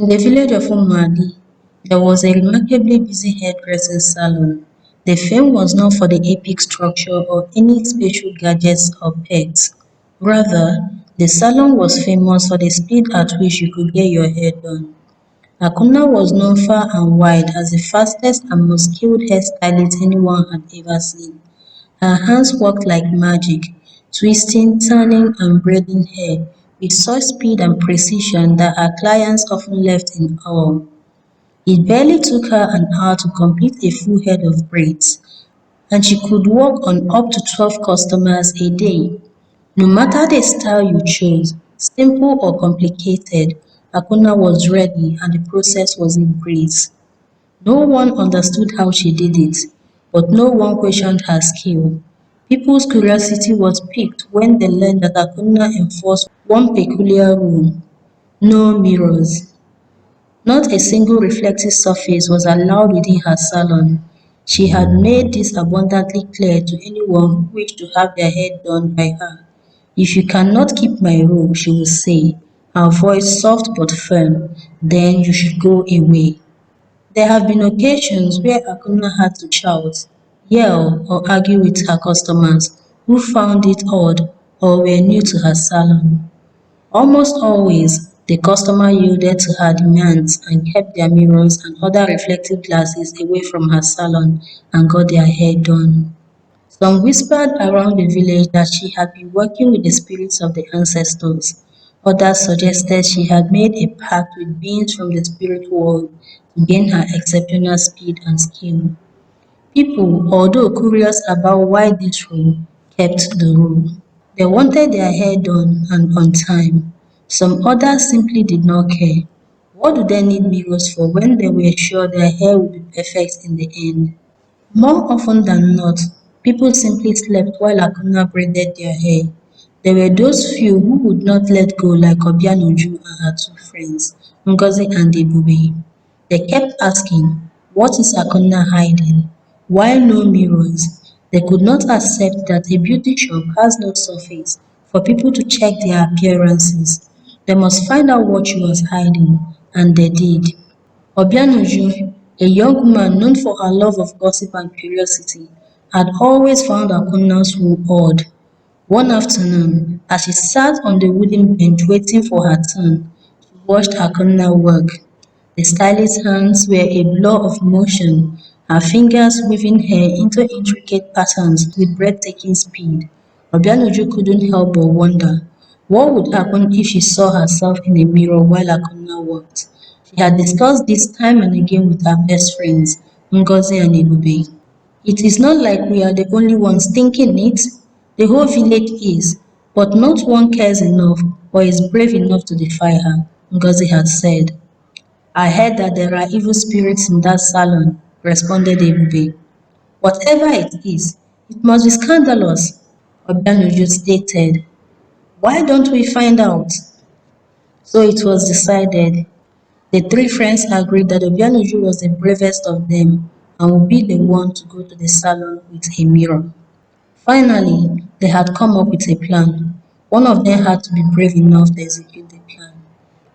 In the village of Umuadi, there was a remarkably busy hairdressing salon. The fame was not for the epic structure or any special gadgets or pets. Rather, the salon was famous for the speed at which you could get your hair done. Akuna was known far and wide as the fastest and most skilled hairstylist anyone had ever seen. Her hands worked like magic, twisting, turning, and braiding hair with such speed and precision that her clients often left in awe. It barely took her an hour to complete a full head of braids, and she could work on up to 12 customers a day. No matter the style you chose, simple or complicated, Akuna was ready and the process was a breeze. No one understood how she did it, but no one questioned her skill. People's curiosity was piqued when they learned that Akuna enforced one peculiar rule: no mirrors. Not a single reflective surface was allowed within her salon. She had made this abundantly clear to anyone who wished to have their hair done by her. If you cannot keep my rule, she would say, her voice soft but firm, then you should go away. There have been occasions where Akuna had to shout, yell, or argue with her customers who found it odd or were new to her salon. Almost always, the customer yielded to her demands and kept their mirrors and other reflective glasses away from her salon and got their hair done. Some whispered around the village that she had been working with the spirits of the ancestors. Others suggested she had made a pact with beings from the spirit world to gain her exceptional speed and skill. People, although curious about why this rule, kept the rule. They wanted their hair done and on time. Some others simply did not care. What do they need mirrors for when they were sure their hair would be perfect in the end? More often than not, people simply slept while Akuna braided their hair. There were those few who would not let go like Obianuju and her two friends, Ngozi and Ebube. They kept asking, what is Akuna hiding? Why no mirrors? They could not accept that a beauty shop has no surface for people to check their appearances. They must find out what she was hiding, and they did. Obianuju, a young woman known for her love of gossip and curiosity, had always found Akuna's rule odd. One afternoon, as she sat on the wooden bench waiting for her turn, she watched Akuna work. The stylist's hands were a blur of motion, her fingers weaving hair into intricate patterns with breathtaking speed. Obianuju couldn't help but wonder what would happen if she saw herself in a mirror while Akuna worked. She had discussed this time and again with her best friends, Ngozi and Ebube. It is not like we are the only ones thinking it. The whole village is, but not one cares enough or is brave enough to defy her, Ngozi had said. I heard that there are evil spirits in that salon, responded Ebube. Whatever it is, it must be scandalous, Obianuju stated. Why don't we find out? So it was decided. The three friends agreed that Obianuju was the bravest of them and would be the one to go to the salon with a mirror. Finally, they had come up with a plan. One of them had to be brave enough to execute the plan.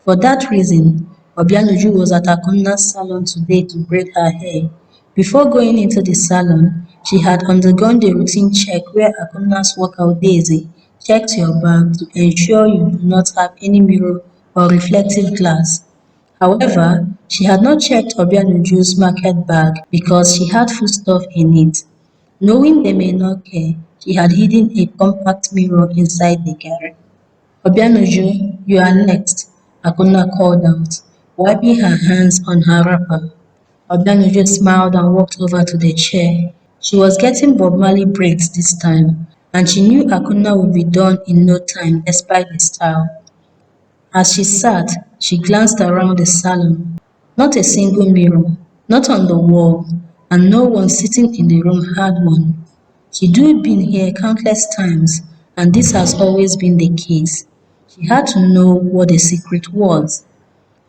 For that reason, Obianuju was at Akuna's salon today to braid her hair. Before going into the salon, she had undergone the routine check where Akuna's workout Daisy checked your bag to ensure you do not have any mirror or reflective glass. However, she had not checked Obianuju's market bag because she had foodstuff in it. Knowing they may not care, she had hidden a compact mirror inside the garage. Obianuju, you are next, Akuna called out, wiping her hands on her wrapper. Obianuju smiled and walked over to the chair. She was getting Bob Marley braids this time, and she knew Akuna would be done in no time despite the style. As she sat, she glanced around the salon. Not a single mirror, not on the wall, and no one sitting in the room had one. She'd been here countless times, and this has always been the case. She had to know what the secret was.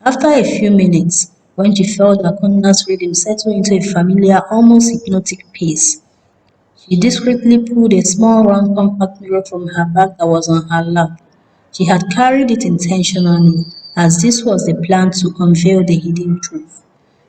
After a few minutes, when she felt Akona's rhythm settle into a familiar, almost hypnotic pace, she discreetly pulled a small round compact mirror from her bag that was on her lap. She had carried it intentionally, as this was the plan to unveil the hidden truth.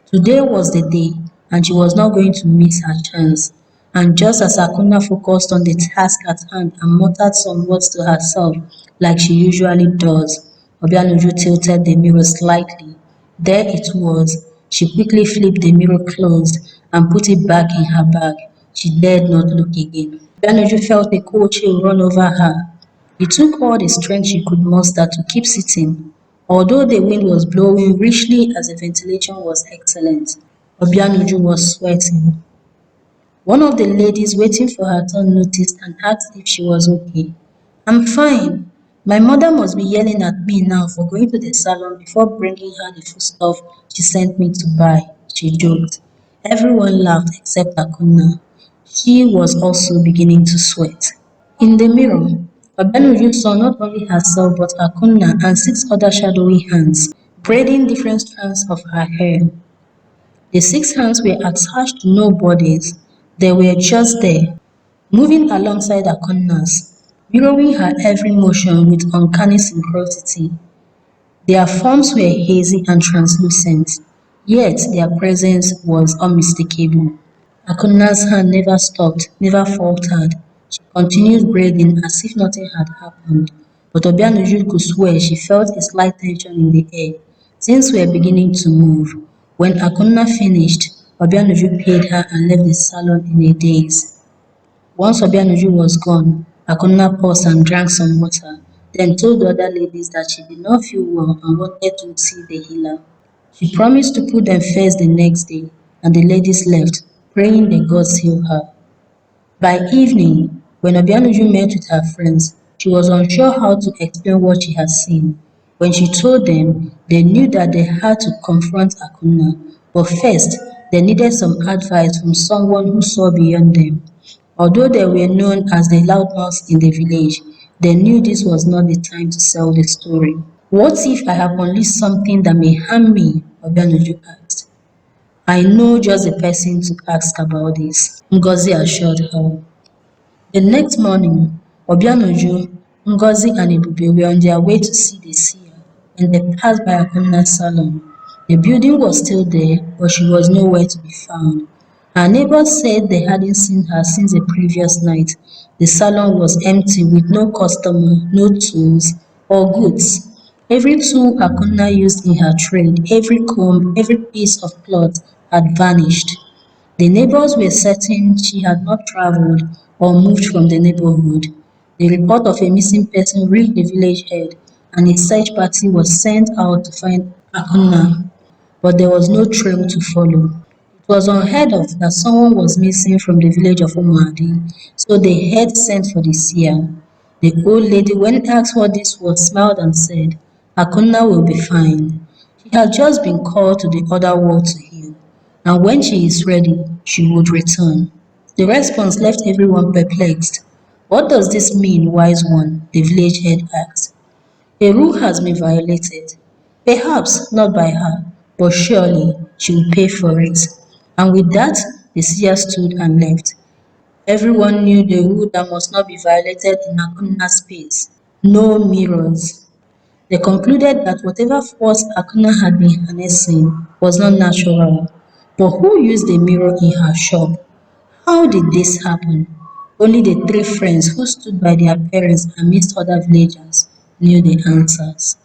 Today was the day, and she was not going to miss her chance. And just as Akuna focused on the task at hand and muttered some words to herself, like she usually does, Obianuju tilted the mirror slightly. There it was. She quickly flipped the mirror closed and put it back in her bag. She dared not look again. Obianuju felt a cold chill run over her. It took all the strength she could muster to keep sitting. Although the wind was blowing richly as the ventilation was excellent, Obianuju was sweating. One of the ladies waiting for her turn noticed and asked if she was okay. I'm fine. My mother must be yelling at me now for going to the salon before bringing her the foodstuff she sent me to buy, she joked. Everyone laughed except Akuna. She was also beginning to sweat. In the mirror, Obianuju saw not only herself but Akuna and six other shadowy hands, braiding different strands of her hair. The six hands were attached to no bodies, they were just there, moving alongside Akuna's, mirroring her every motion with uncanny synchronicity. Their forms were hazy and translucent, yet their presence was unmistakable. Akuna's hand never stopped, never faltered. She continued braiding as if nothing had happened. But Obianuju could swear she felt a slight tension in the air. Things were beginning to move. When Akuna finished, Obianuju paid her and left the salon in a daze. Once Obianuju was gone, Akuna paused and drank some water, then told the other ladies that she did not feel well and wanted to see the healer. She promised to put them first the next day, and the ladies left, praying the gods heal her. By evening, when Obianuju met with her friends, she was unsure how to explain what she had seen. When she told them, they knew that they had to confront Akuna, but first, they needed some advice from someone who saw beyond them. Although they were known as the loudmouths in the village, they knew this was not the time to sell the story. What if I have unleashed something that may harm me? Obianuju asked. I know just the person to ask about this, Ngozi assured her. The next morning, Obianuju, Ngozi and Ebube were on their way to see the seer when they passed by Akunna's salon. The building was still there, but she was nowhere to be found. Her neighbors said they hadn't seen her since the previous night. The salon was empty with no customer, no tools or goods. Every tool Akunna used in her trade, every comb, every piece of cloth had vanished. The neighbors were certain she had not traveled or moved from the neighborhood. The report of a missing person reached the village head, and a search party was sent out to find Akuna, but there was no trail to follow. It was unheard of that someone was missing from the village of Umuadi, so the head sent for the seer. The old lady, when asked what this was, smiled and said, Akuna will be fine. She had just been called to the other world to heal, and when she is ready, she would return. The response left everyone perplexed. What does this mean, wise one? The village head asked. A rule has been violated. Perhaps not by her, but surely she will pay for it. And with that, the seer stood and left. Everyone knew the rule that must not be violated in Akuna's space. No mirrors. They concluded that whatever force Akuna had been harnessing was not natural. But who used the mirror in her shop? How did this happen? Only the three friends who stood by their parents amidst other villagers knew the answers.